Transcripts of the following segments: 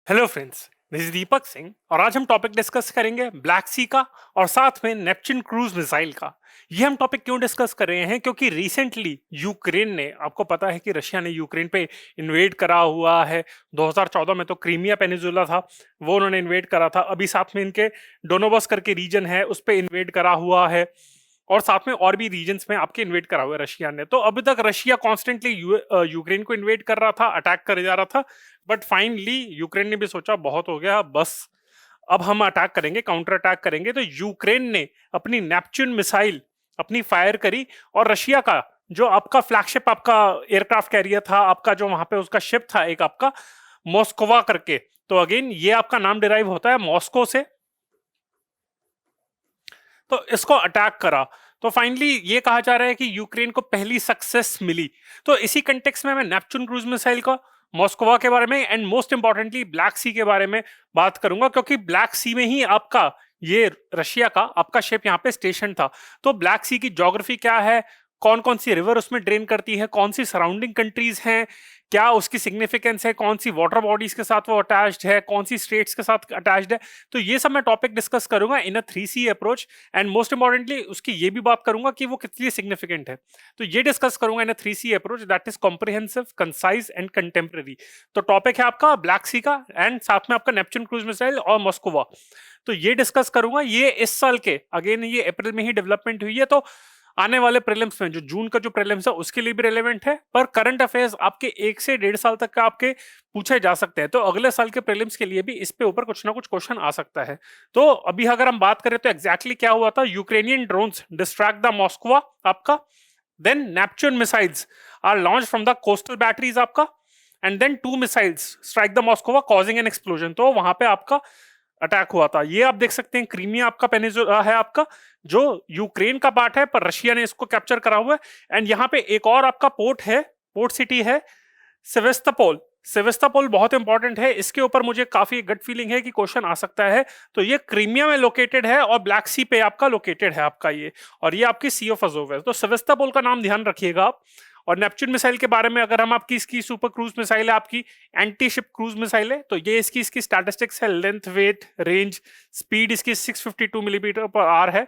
Hello friends, this is Deepak Singh और आज हम टॉपिक डिस्कस करेंगे ब्लैक सी का और साथ में नेपच्यून क्रूज मिसाइल का। ये हम टॉपिक क्यों डिस्कस कर रहे हैं क्योंकि रिसेंटली यूक्रेन ने, आपको पता है कि रशिया ने यूक्रेन पे इन्वेड करा हुआ है। 2014 में तो क्रीमिया पेनिनसुला था, वो उन्होंने इन्वेड करा था। अभी साथ में इनके डोनोबस करके रीजन है, उस पर इन्वेड करा हुआ है और साथ में और भी रीजन्स में आपके इन्वेड करा हुआ है रशिया ने। तो अभी तक रशिया कॉन्स्टेंटली यूक्रेन को इन्वेड कर रहा था, अटैक करे जा रहा था, बट फाइनली यूक्रेन ने भी सोचा बहुत हो गया, बस अब हम अटैक करेंगे, काउंटर अटैक करेंगे। तो यूक्रेन ने अपनी नेपच्यून मिसाइल अपनी फायर करी और रशिया का जो आपका फ्लैगशिप, आपका एयरक्राफ्ट कैरियर था, आपका जो वहां पे उसका शिप था एक आपका मॉस्कोवा करके, तो अगेन ये आपका नाम डिराइव होता है मॉस्को से, तो इसको अटैक करा। तो फाइनली ये कहा जा रहा है कि यूक्रेन को पहली सक्सेस मिली। तो इसी कंटेक्स्ट में मैं नेपच्यून क्रूज मिसाइल का, मॉस्कोवा के बारे में एंड मोस्ट इंपॉर्टेंटली ब्लैक सी के बारे में बात करूंगा, क्योंकि ब्लैक सी में ही आपका ये रशिया का आपका शिप यहाँ पे स्टेशन था। तो ब्लैक सी की ज्योग्राफी क्या है, कौन कौन सी रिवर उसमें ड्रेन करती है, कौन सी सराउंडिंग कंट्रीज हैं, क्या उसकी सिग्निफिकेंस है, कौन सी वाटर बॉडीज के साथ वो अटैच्ड है, कौन सी स्टेट्स के साथ अटैच्ड है, तो ये सब मैं टॉपिक डिस्कस करूंगा इन अ 3C approach. And most importantly उसकी ये भी बात करूंगा कि वो कितनी सिग्निफिकेंट है। तो ये डिस्कस करूंगा इन अ 3C approach, that is comprehensive, concise and contemporary. तो टॉपिक है आपका ब्लैक सी का एंड साथ में आपका नेपच्यून क्रूज मिसाइल और मॉस्कोवा। तो ये डिस्कस करूंगा। ये इस साल के, अगेन ये अप्रैल में ही डेवलपमेंट हुई है, तो आने वाले प्रीलिम्स में, जो जून का जो प्रीलिम्स है उसके लिए भी रेलेवेंट है, पर करंट अफेयर्स आपके 1 से 1.5 साल तक का आपके पूछे जा सकते हैं। तो अगले साल के प्रीलिम्स के लिए भी इस पे ऊपर कुछ ना कुछ क्वेश्चन आ सकता है। तो अभी अगर हम बात करें तो एग्जैक्टली क्या हुआ था, Ukrainian drones distract the Moskva आपका, then Neptune missiles are launch from the coastal batteries आपका, and then 2 missiles strike the Moskva causing an explosion. तो वहां पे आपका अटैक हुआ था। ये आप देख सकते हैं, क्रीमिया आपका पेनिनसुला है आपका, जो यूक्रेन का पार्ट है, पर रशिया ने इसको कैप्चर करा हुआ है। एंड यहाँ पे एक और आपका पोर्ट है, पोर्ट सिटी है सेवेस्तोपोल। सेवेस्तोपोल बहुत इंपॉर्टेंट है, इसके ऊपर मुझे काफी गट फीलिंग है कि क्वेश्चन आ सकता है। तो ये क्रीमिया में लोकेटेड है और ब्लैक सी पे आपका लोकेटेड है आपका ये, और ये आपकी सी ऑफ अजोव है। तो सेवेस्तोपोल का नाम ध्यान रखिएगा आप। और नेपच्यून मिसाइल के बारे में अगर हम, आपकी इसकी सुपर क्रूज मिसाइल है, आपकी एंटी शिप क्रूज मिसाइल है, तो ये इसकी स्टैटिस्टिक्स है, लेंथ, वेट, रेंज, स्पीड इसकी 652 मिलीमीटर पर आर है।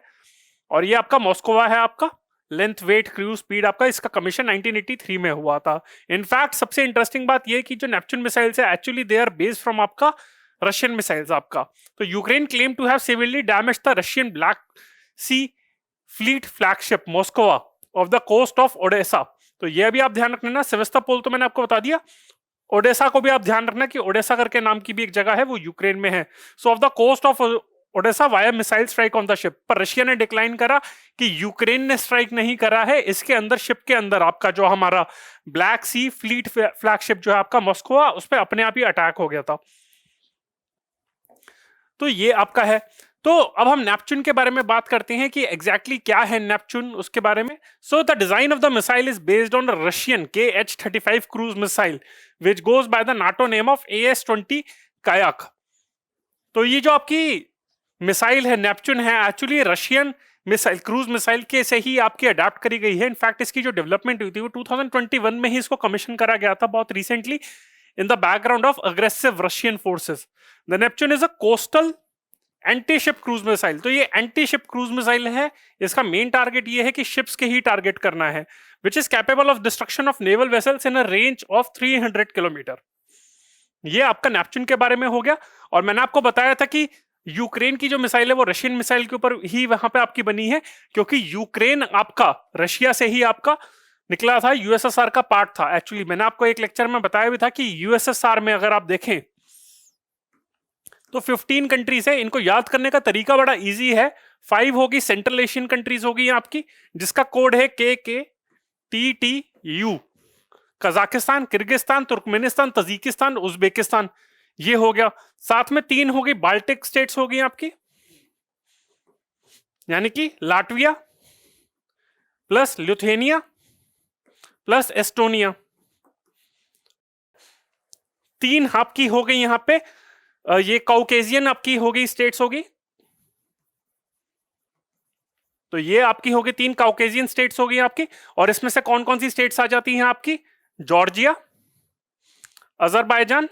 और ये आपका मॉस्कोवा है आपका, लेंथ, वेट, क्रूज स्पीड आपका, इसका कमीशन 1983 में हुआ था। इनफैक्ट सबसे इंटरेस्टिंग बात यह कि जो नेपच्यून मिसाइल्स है actually they are based from आपका रशियन मिसाइल्स आपका। तो Ukraine claim to have severely damage the Russian Black Sea fleet flagship Moskva off the coast of Odesa. तो ये भी आप ध्यान रखना। सेवेस्तोपोल तो मैंने आपको बता दिया, ओडेसा को भी आप ध्यान रखना कि ओडेसा करके नाम की भी एक जगह है, वो यूक्रेन में है। So off the coast of Odesa via missile strike on the ship. पर रशिया ने डिक्लाइन करा कि यूक्रेन ने स्ट्राइक नहीं करा है, इसके अंदर शिप के अंदर आपका जो हमारा ब्लैक सी फ्लीट फ्लैगशिप जो है आपका मॉस्कोवा, उस पर अपने आप ही अटैक हो गया था। तो ये आपका है। तो अब हम नेपच्यून के बारे में बात करते हैं कि एग्जैक्टली क्या है नेपच्यून, उसके बारे में। So the design of the missile is based on Russian KH-35 cruise missile which goes by the NATO name of AS-20 कायाक। तो ये जो आपकी मिसाइल है नेपच्यून है, actually Russian missile, cruise missile के से ही आपकी अडेप्ट करी गई है। इनफैक्ट इसकी जो डेवलपमेंट हुई थी वो 2021 में ही इसको कमीशन करा गया था, बहुत recently, in the background of aggressive Russian forces. The Neptune is a coastal anti ship cruise missile. तो ये एंटी शिप क्रूज मिसाइल है, इसका मेन टारगेट ये है कि शिप्स के ही टारगेट करना है, which is capable of destruction of naval vessels in a range of 300 kilometre. ये आपका नेपच्यून के बारे में हो गया। और मैंने आपको बताया था कि यूक्रेन की जो मिसाइल है वो रशियन मिसाइल के ऊपर ही वहां पे आपकी बनी है, क्योंकि यूक्रेन आपका रशिया से ही आपका निकला था, यूएसएसआर का पार्ट था। एक्चुअली मैंने आपको एक लेक्चर में बताया भी था कि यूएसएसआर में अगर आप देखें तो 15 कंट्रीज है। इनको याद करने का तरीका बड़ा इजी है। 5 होगी सेंट्रल एशियन कंट्रीज होगी आपकी, जिसका कोड है KKTTU। Kazakhstan, Kyrgyzstan, Turkmenistan, Tajikistan, Uzbekistan, ये हो गया। साथ में 3 होगी बाल्टिक स्टेट्स होगी आपकी, यानी कि Latvia plus Lithuania plus Estonia. 3 आपकी हो गई यहां पे, ये काउकेजियन आपकी होगी स्टेट्स होगी। तो ये आपकी होगी 3 काउकेजियन स्टेट्स होगी आपकी। और इसमें से कौन कौन सी स्टेट्स आ जाती हैं आपकी, जॉर्जिया, अजरबैजान,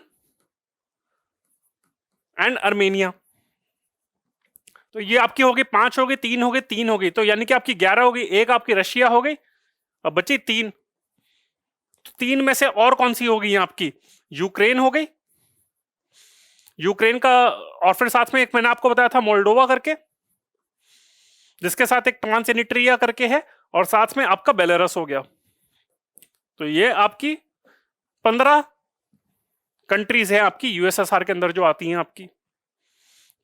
एंड अर्मेनिया। तो ये आपकी हो गई 5 हो गई, 3 हो गई, 3 हो गई, तो यानी कि आपकी 11 हो गई। एक आपकी रशिया हो गई, अब बची 3। 3 में से और कौन सी हो गई आपकी? यूक्रेन हो गई, यूक्रेन का। और फिर साथ में एक मैंने आपको बताया था मोल्डोवा करके, जिसके साथ एक ट्रांसनिट्रिया करके है, और साथ में आपका बेलारस हो गया। तो ये आपकी 15 कंट्रीज है आपकी यूएसएसआर के अंदर जो आती हैं आपकी।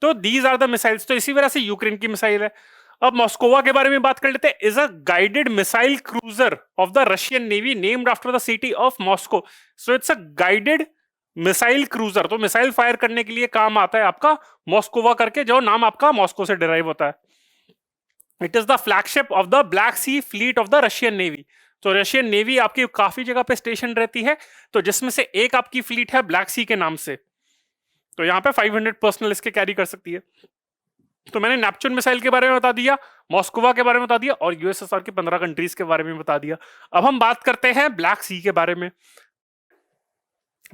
तो दीज आर द मिसाइल्स। तो इसी वजह से यूक्रेन की मिसाइल है। अब मॉस्कोवा के बारे में बात कर लेते हैं। Is a guided missile cruiser of the Russian navy named after the city of Moscow. So it's a guided missile cruiser. तो मिसाइल फायर करने के लिए काम आता है आपका मॉस्कोवा करके, जो नाम आपका मॉस्को से डिराइव होता है। It is the flagship of the Black Sea fleet of the Russian navy. तो रशियन नेवी आपकी काफी जगह पे स्टेशन रहती है, तो जिसमें से एक आपकी फ्लीट है ब्लैक सी के नाम से। तो यहाँ पे 500 पर्सनल इसके कैरी कर सकती है। तो मैंने नेपच्यून मिसाइल के बारे में बता दिया, मॉस्कोवा के बारे में बता दिया, और यूएसएसआर की 15 कंट्रीज के बारे में बता दिया। अब हम बात करते हैं ब्लैक सी के बारे में।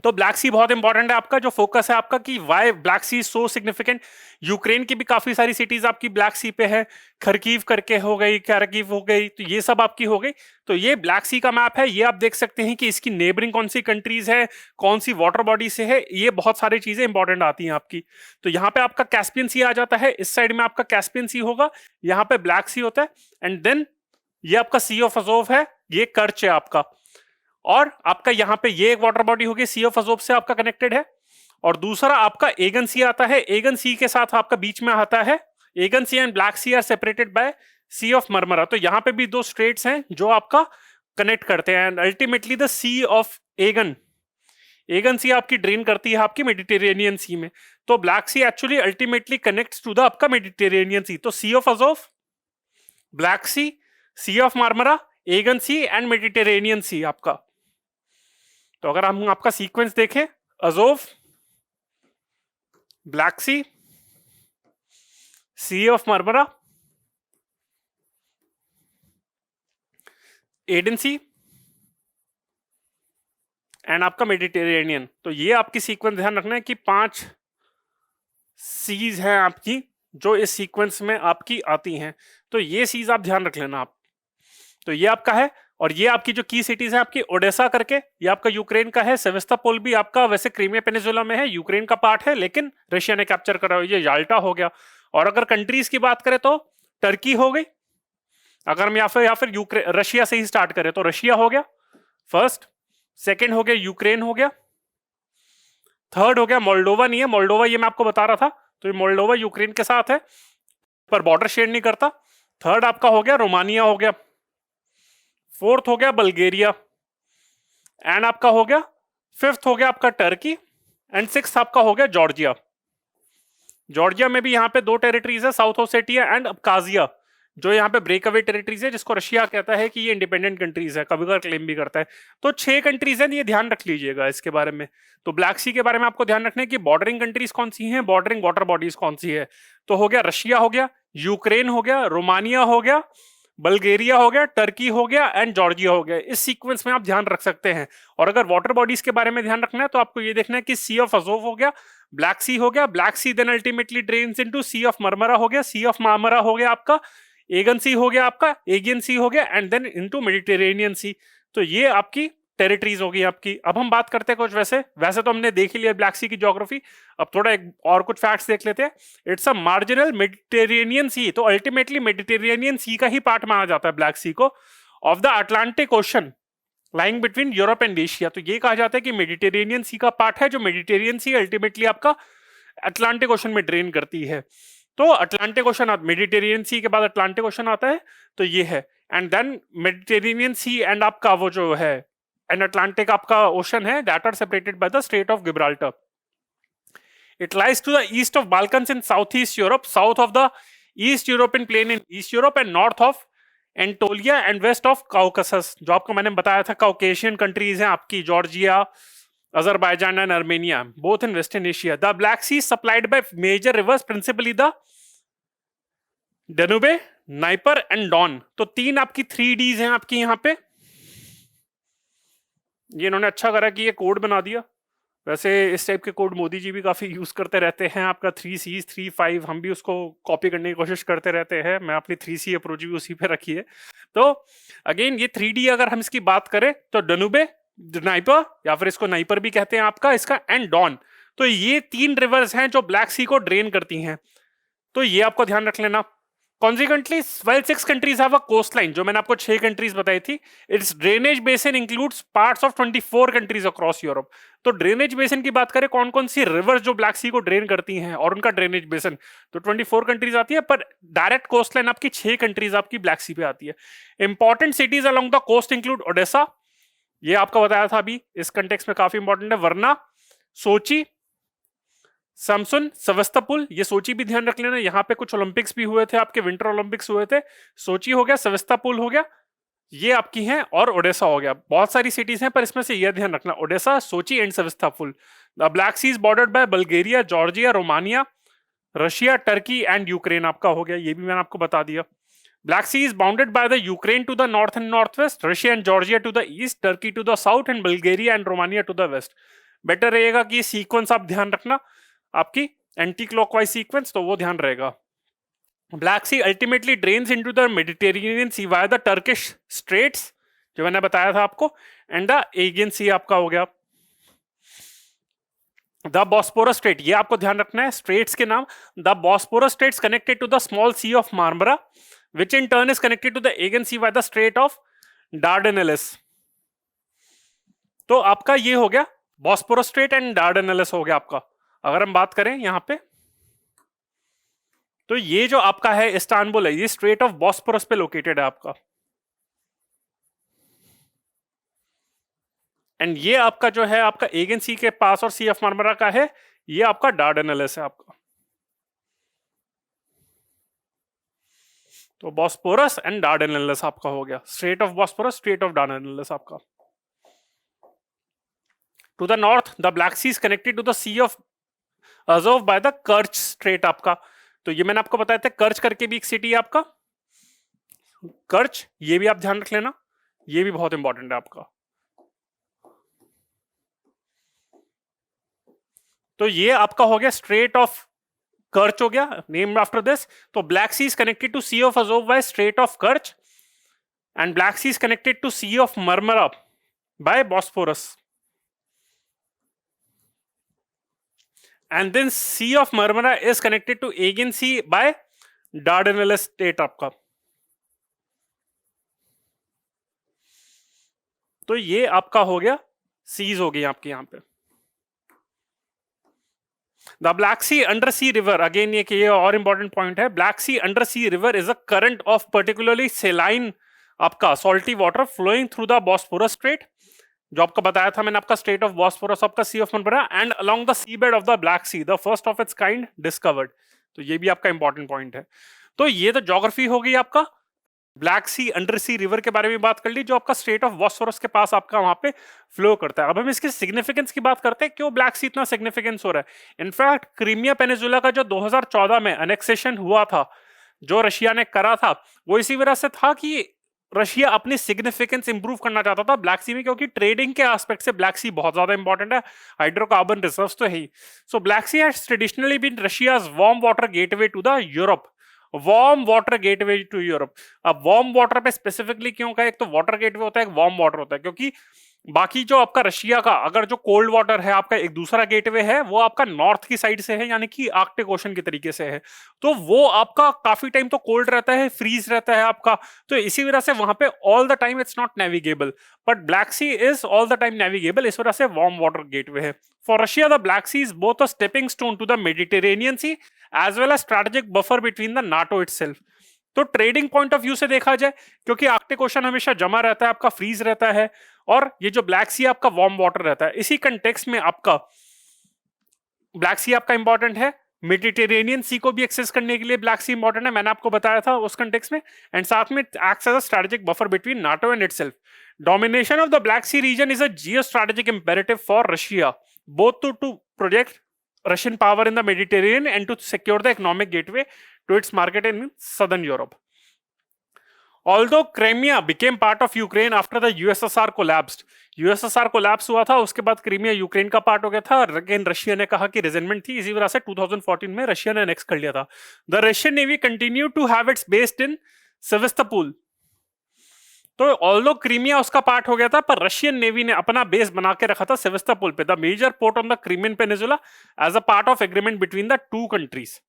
तो ब्लैक सी बहुत इंपॉर्टेंट है आपका, जो फोकस है आपका कि why black C so significant. Ukraine की भी काफी सारी सिटीज आपकी ब्लैक सी पे है, खरकीव करके हो गई, कैरकीव हो गई, तो ये सब आपकी हो गई। तो ये ब्लैक सी का मैप है, ये आप देख सकते हैं कि इसकी नेबरिंग कौन सी कंट्रीज है, कौन सी वाटर बॉडी से है, ये बहुत सारी चीजें इंपॉर्टेंट आती हैं आपकी। तो यहाँ पे आपका कैस्पियन सी आ जाता है, इस साइड में आपका कैस्पियन सी होगा, यहाँ पे ब्लैक सी होता है, एंड देन ये आपका सी ऑफ अजोव है, ये कर्च है आपका। और आपका यहां पे ये एक वाटर बॉडी होगी, सी ऑफ अजोब से आपका कनेक्टेड है। और दूसरा आपका एगन सी आता है, एगन सी के साथ आपका बीच में आता है Aegean Sea and Black Sea are separated by Sea of Marmara. तो यहां पे भी दो स्ट्रेट्स हैं जो आपका कनेक्ट करते हैं, and ultimately the Sea of Aegean, Aegean Sea आपकी ड्रेन करती है आपकी मेडिटेरेनियन सी में। तो Black Sea actually ultimately connects to the आपका मेडिटेरेनियन सी। तो Sea of Azov, Black Sea, Sea of Marmara, Aegean Sea and Mediterranean Sea आपका। तो अगर हम आपका सीक्वेंस देखें, Azov, Black Sea, Sea of Marmara, Aden Sea and आपका Mediterranean. तो ये आपकी सीक्वेंस ध्यान रखना है कि 5 सीज हैं आपकी जो इस सीक्वेंस में आपकी आती हैं। तो ये सीज आप ध्यान रख लेना आप। तो ये आपका है, और ये आपकी जो की सिटीज है आपकी ओडेसा करके, ये आपका यूक्रेन का है। सेवेस्टोपोल भी आपका वैसे क्रीमिया पेनिनसुला में है, यूक्रेन का पार्ट है, लेकिन रशिया ने कैप्चर करा। ये याल्टा हो गया। और अगर कंट्रीज की बात करें तो टर्की हो गई। अगर हम या फिर यूक्रेन रशिया से ही स्टार्ट करें तो रशिया हो गया फर्स्ट, सेकेंड हो गया यूक्रेन हो गया, थर्ड हो गया मोल्डोवा। नहीं है मोल्डोवा, ये मैं आपको बता रहा था, तो ये मोल्डोवा यूक्रेन के साथ है पर बॉर्डर शेयर नहीं करता। थर्ड आपका हो गया रोमानिया हो गया, फोर्थ हो गया बल्गेरिया, एंड आपका हो गया फिफ्थ हो गया आपका टर्की, एंड सिक्स आपका हो गया जॉर्जिया। जॉर्जिया में भी यहाँ पे 2 टेरिटरीज है, साउथ ओसेटिया एंड अब्खाजिया, जो यहाँ पे ब्रेक अवे टेरिटरीज है, जिसको रशिया कहता है कि ये इंडिपेंडेंट कंट्रीज है, कभी कभार क्लेम भी करता है। तो 6 कंट्रीज हैं, ये ध्यान रख लीजिएगा इसके बारे में। तो ब्लैक सी के बारे में आपको ध्यान रखना है कि बॉर्डरिंग कंट्रीज कौन सी हैं, बॉर्डरिंग वाटर बॉडीज कौन सी है। तो हो गया रशिया हो गया, यूक्रेन हो गया, रोमानिया हो गया, बल्गेरिया हो गया, टर्की हो गया एंड जॉर्जिया हो गया। इस सीक्वेंस में आप ध्यान रख सकते हैं। और अगर वाटर बॉडीज के बारे में ध्यान रखना है तो आपको ये देखना है कि सी ऑफ अजोव हो गया, ब्लैक सी हो गया, Black Sea then ultimately drains into Sea of Marmara हो गया, सी ऑफ मार्मरा हो गया आपका, एगन सी हो गया आपका, एगियन सी हो गया, and then into Mediterranean Sea. तो ये आपकी टेरिटरीज होगी आपकी। अब हम बात करते हैं कुछ वैसे तो हमने देख ही लिया ब्लैक सी की ज्योग्राफी। अब थोड़ा एक और कुछ फैक्ट्स देख लेते हैं। It's a marginal Mediterranean Sea, तो अल्टीमेटली मेडिटेरेनियन सी का ही पार्ट माना जाता है ब्लैक सी को, of the Atlantic ocean lying between Europe and Asia. तो ये कहा जाता है कि मेडिटेरेनियन सी का पार्ट है, जो मेडिटेरियन सी अल्टीमेटली आपका अटलांटिक ओशन में ड्रेन करती है। तो अटलांटिक ओशन, मेडिटेरियन सी के बाद अटलांटिक ओशन आता है, तो ये है। And then Mediterranean Sea and आपका वो जो है एंड अटलांटिक आपका ओशन है, that are separated by the Strait of Gibraltar. It lies to the east of Balkans in southeast Europe, south of the East European plain in East Europe, and north of Anatolia and west of Caucasus। जो आपको मैंने बताया था Caucasian countries हैं आपकी, Georgia, Azerbaijan and Armenia, both in Western Asia. The Black Sea is supplied by major rivers, principally the Danube, Dnieper and Don। तो 3 आपकी 3Ds हैं आपकी यहाँ पे। ये इन्होंने अच्छा करा कि ये कोड बना दिया, वैसे इस टाइप के कोड मोदी जी भी काफी यूज करते रहते हैं, आपका 3 Cs 3 5, हम भी उसको कॉपी करने की कोशिश करते रहते हैं। मैं अपनी 3C अप्रोच भी उसी पे रखी है। तो अगेन ये 3D अगर हम इसकी बात करें तो डनुबे, नाइपर या फिर इसको नाइपर भी कहते हैं आपका इसका, एंड डॉन। तो ये 3 रिवर्स हैं जो ब्लैक सी को ड्रेन करती हैं, तो ये आपको ध्यान रख लेना। Consequently, while 6 countries have a coastline, जो मैंने आपको 6 countries बताई थी, its drainage basin includes parts of 24 countries across Europe। तो ड्रेनेज बेसिन की बात करें, कौन कौन सी रिवर्स जो ब्लैक सी को ड्रेन करती हैं और उनका ड्रेनेज बेसिन, तो 24 कंट्रीज आती है, पर डायरेक्ट कोस्ट लाइन आपकी 6 कंट्रीज आपकी ब्लैक सी पे आती है। Important cities along the coast include Odesa, ये आपका बताया था अभी, इस कंटेक्स्ट में काफी इंपॉर्टेंट है, वरना, सोची, सैमसुन, सेवस्टोपोल। ये सोची भी ध्यान रख लेना, यहाँ पे कुछ ओलंपिक्स भी हुए थे, आपके विंटर ओलंपिक्स हुए थे। सोची हो गया, सेवस्टोपोल हो गया, ये आपकी हैं, और ओडेसा हो गया। बहुत सारी सिटीज हैं पर इसमें से ये ध्यान रखना, Odessa, Sochi and Sevastopol. The Black Sea is bordered by Bulgaria, Georgia, Romania, Russia, Turkey and Ukraine आपका हो गया, ये भी मैंने आपको बता दिया। Black Sea is bounded by the Ukraine to the north and north west, Russia and Georgia to the east, Turkey to the south and Bulgaria and Romania to the west. Better रहेगा कि sequence आप ध्यान रखना, आपकी anti clockwise sequence, तो वो ध्यान रहेगा। Black Sea ultimately drains into the Mediterranean Sea via the Turkish Straits, जो मैंने बताया था आपको, एंड द एजियन सी आपका हो गया। द बॉस्पोरस स्ट्रेट, ये आपको ध्यान रखना है स्ट्रेट्स के नाम। The Bosporus straits connected to the small Sea of Marmara, which in turn is connected to the Aegean Sea by the Strait of Dardanelles. तो आपका ये हो गया बॉस्पोरस स्ट्रेट एंड डार्डेनेलिस हो गया आपका। अगर हम बात करें यहां पे, तो ये जो आपका है इस्तांबुल है, ये स्ट्रेट ऑफ बॉस्पोरस पे लोकेटेड है आपका, एंड ये आपका जो है आपका एजियन सी के पास और सी ऑफ मार्मरा का है, ये आपका डार्डेनेलिस है आपका। तो बॉस्पोरस एंड डार्डेनेलिस आपका हो गया, Strait of Bosporus, Strait of Dardanelles आपका। To the north the Black Sea is connected to the Sea of Azov by the Kerch Strait आपका। तो ये मैंने आपको बताया था, कर्च करके भी एक सिटी है आपका, कर्च, ये भी आप ध्यान रख लेना, ये भी बहुत इंपॉर्टेंट है आपका। तो ये आपका हो गया स्ट्रेट ऑफ कर्च हो गया, नेम्ड आफ्टर दिस। तो Black Sea is connected to Sea of Azov by Strait of Kerch, and Black Sea is connected to Sea of Marmara by Bosphorus, and then Sea of Marmara is connected to Aegean Sea by Dardanelles state आपका। तो ये आपका हो गया, seize हो गई आपके यहां पे। The Black Sea under sea river, again ये और इंपॉर्टेंट पॉइंट है, Black Sea under sea river is a current of particularly saline आपका salty water flowing through the Bosphorus Strait, जो आपका बताया था मैंने आपका स्टेट ऑफ बॉस्फोरस आपका Sea of Marmara, and along the sea bed of the Black Sea, the first of its kind discovered. तो ये भी आपका इंपॉर्टेंट पॉइंट है। तो ये तो ज्योग्राफी हो गई आपका, black Sea under sea river के बारे में बात कर ली, जो आपका स्टेट ऑफ बॉस्फोरस के पास आपका वहां पे फ्लो करता है। अब हम इसकी सिग्निफिकेंस की बात करते हैं, क्यों ब्लैक सी इतना सिग्निफिकेंस हो रहा है। इनफैक्ट क्रीमिया पेनिनसुला का जो 2014 में अनेक्सेशन हुआ था, जो रशिया ने करा था, वो इसी वजह से था कि रशिया अपनी सिग्निफिकेंस इंप्रूव करना चाहता था ब्लैक सी में, क्योंकि ट्रेडिंग के एस्पेक्ट से ब्लैक सी बहुत ज्यादा इंपॉर्टेंट है, हाइड्रोकार्बन रिजर्व्स तो है ही। So Black Sea has traditionally been Russia's warm water gateway to the Europe, warm water gateway to Europe. अब वार्म वाटर पे स्पेसिफिकली क्यों कहा, एक तो वाटर गेटवे होता है, एक वार्म वाटर होता है, क्योंकि बाकी जो आपका रशिया का अगर जो कोल्ड वाटर है आपका, एक दूसरा गेटवे है वो आपका नॉर्थ की साइड से है, यानी कि आर्कटिक ओशन के तरीके से है, तो वो आपका काफी टाइम तो कोल्ड रहता है, फ्रीज रहता है आपका, तो इसी वजह से वहां पे all the time it's not navigable, but Black Sea is all the time navigable, इस वजह से वार्म वाटर गेटवे है। For Russia the Black Sea is both a stepping stone to the Mediterranean Sea as well as strategic buffer between the NATO itself. तो trading point of view से देखा जाए, क्योंकि Arctic ocean हमेशा जमा रहता है आपका, फ्रीज रहता है, और ये जो ब्लैक सी आपका वार्म वाटर रहता है, इसी कंटेक्स्ट में आपका ब्लैक सी आपका इंपॉर्टेंट है। मेडिटेरेनियन सी को भी एक्सेस करने के लिए ब्लैक सी इंपॉर्टेंट है, मैंने आपको बताया था उस कंटेक्स्ट में, एंड साथ में acts as a strategic buffer between NATO and itself. Domination of the Black Sea region is a geostrategic imperative for Russia, both to project Russian power in the Mediterranean and to secure the economic gateway to its market in southern Europe. Although Crimea became part of Ukraine after the USSR collapsed, USSR collapse हुआ था, उसके बाद Crimea Ukraine का part हो गया था। Again Russia ने कहा कि रिजेंटमेंट थी, इसी वजह से 2014 में रशिया ने नेक्स्ट कर लिया था। The Russian navy continue to have its based in Sevastopol. तो ऑल्दो क्रीमिया उसका पार्ट हो गया था, पर रशियन नेवी ने अपना बेस बना के रखा था सेवेस्तोपोल पे, the major port on the Crimean peninsula, as a part of agreement between the two countries.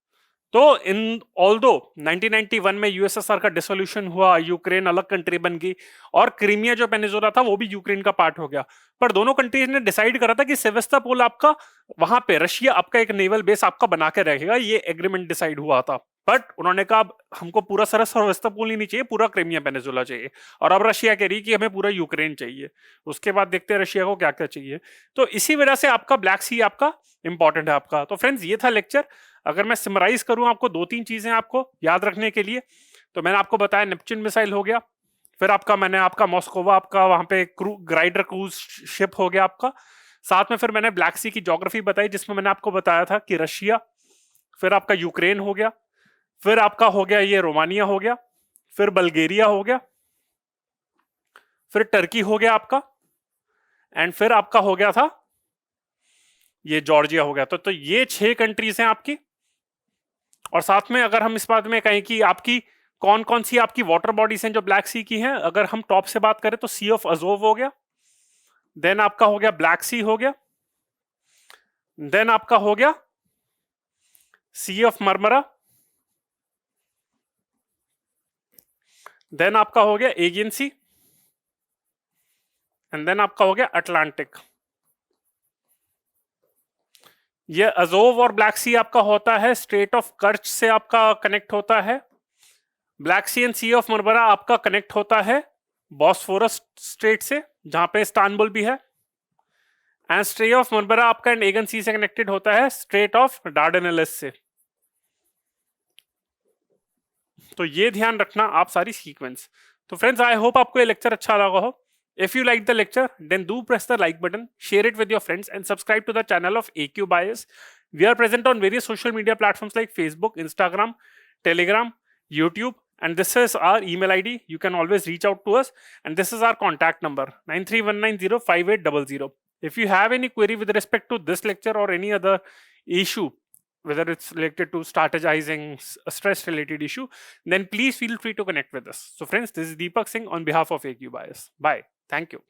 तो इन ऑल्दो 1991 में यूएसएसआर का डिसोल्यूशन हुआ, यूक्रेन अलग कंट्री बन गई और क्रीमिया जो पेनिनसुला था वो भी यूक्रेन का पार्ट हो गया, पर दोनों कंट्रीज ने डिसाइड करा था कि सेवेस्तोपोल आपका, वहां पे रशिया आपका एक नेवल बेस आपका बना के रहेगा, ये एग्रीमेंट डिसाइड हुआ था। बट उन्होंने कहा अब हमको पूरा सारा सेवेस्तोपोल ही नहीं चाहिए, पूरा क्रीमिया पेनिनसुला चाहिए, और अब रशिया कह रही कि हमें पूरा यूक्रेन चाहिए। उसके बाद देखते हैं रशिया को क्या क्या चाहिए। तो इसी वजह से आपका ब्लैक सी आपका इंपॉर्टेंट है आपका। तो फ्रेंड्स ये था लेक्चर। अगर मैं समराइज करूं आपको, दो तीन चीजें आपको याद रखने के लिए, तो मैंने आपको बताया नेपच्यून मिसाइल हो गया, फिर मैंने आपका मॉस्कोवा, आपका वहां पे ग्राइडर क्रूज शिप हो गया आपका, साथ में फिर मैंने ब्लैक सी की ज्योग्राफी बताई जिसमें मैंने आपको बताया था कि रशिया, फिर आपका यूक्रेन हो गया, फिर आपका हो गया ये रोमानिया हो गया, फिर बल्गेरिया हो गया, फिर टर्की हो गया आपका, एंड फिर आपका हो गया था ये जॉर्जिया हो गया। तो ये 6 कंट्रीज हैं आपकी। और साथ में अगर हम इस बात में कहें कि आपकी कौन कौन सी आपकी वाटर बॉडीज हैं जो ब्लैक सी की हैं, अगर हम टॉप से बात करें तो सी ऑफ अजोव हो गया, देन आपका हो गया ब्लैक सी हो गया, देन आपका हो गया सी ऑफ मरमरा, देन आपका हो गया एजियन सी, एंड देन आपका हो गया अटलांटिक। ये अजोव और ब्लैक सी आपका होता है स्ट्रेट ऑफ कर्च से आपका कनेक्ट होता है। Black Sea and Sea of Marmara आपका कनेक्ट होता है बॉस्फोरस स्ट्रेट से, जहां पे इस्तांबुल भी है। एंड स्ट्रेट ऑफ मरमरा आपका एंड एगन सी से कनेक्टेड होता है स्ट्रेट ऑफ डार्डेनेलिस से। तो ये ध्यान रखना आप सारी सीक्वेंस। तो फ्रेंड्स आई होप आपको ये लेक्चर अच्छा लगा हो। If you like the lecture, then do press the like button, share it with your friends, and subscribe to the channel of AQ Bias. We are present on various social media platforms like Facebook, Instagram, Telegram, YouTube, and this is our email ID. You can always reach out to us, and this is our contact number 9319058000. If you have any query with respect to this lecture or any other issue, whether it's related to strategizing, a stress related issue, then please feel free to connect with us. So friends, this is Deepak Singh on behalf of AQ Bias. Bye. Thank you.